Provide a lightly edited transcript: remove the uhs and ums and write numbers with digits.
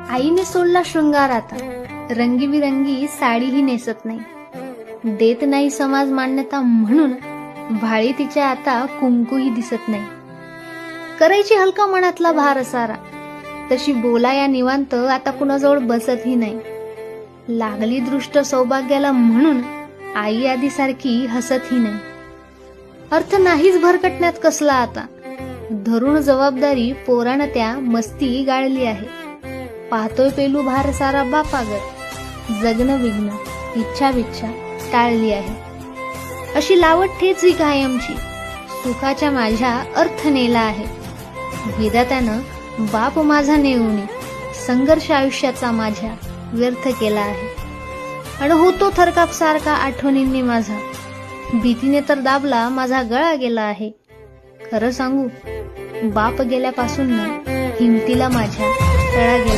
आईने सोडला शृंगार आता, रंगीबिरंगी साडीही नेसत नाही. देत नाही समाज मान्यता म्हणून भाळी तिच्या आता कुंकूही दिसत नाही. करायची हलका मनातला भार सारा, तशी बोलाया निवांत आता कुणाजवळ बसतही नाही. लागली दृष्ट सौभाग्याला म्हणून आई आधीसारखी हसतही नाही. अर्थ नाहीच भरकटण्यात कसला आता, धरून जबाबदारी पोरानं त्या मस्ती गाळली आहे. पाहतोय पेलू भार सारा बापागत, जगणं विघ्न इच्छा विच्छा टाळली आहे. अशी लावट ठेच ही कायमची, सुखाच्या माझ्या अर्थ नेला आहे. विधात्यानं बाप माझा नेऊनी संघर्ष आयुष्याचा माझ्या व्यर्थ केला आहे. आणि होतो थरकाप सारखा आठवणींनी माझा, भीतीने तर दाबला माझा गळा गेला आहे. खरं सांगू, बाप गेल्यापासून हिमतीला माझ्या तळा गेला.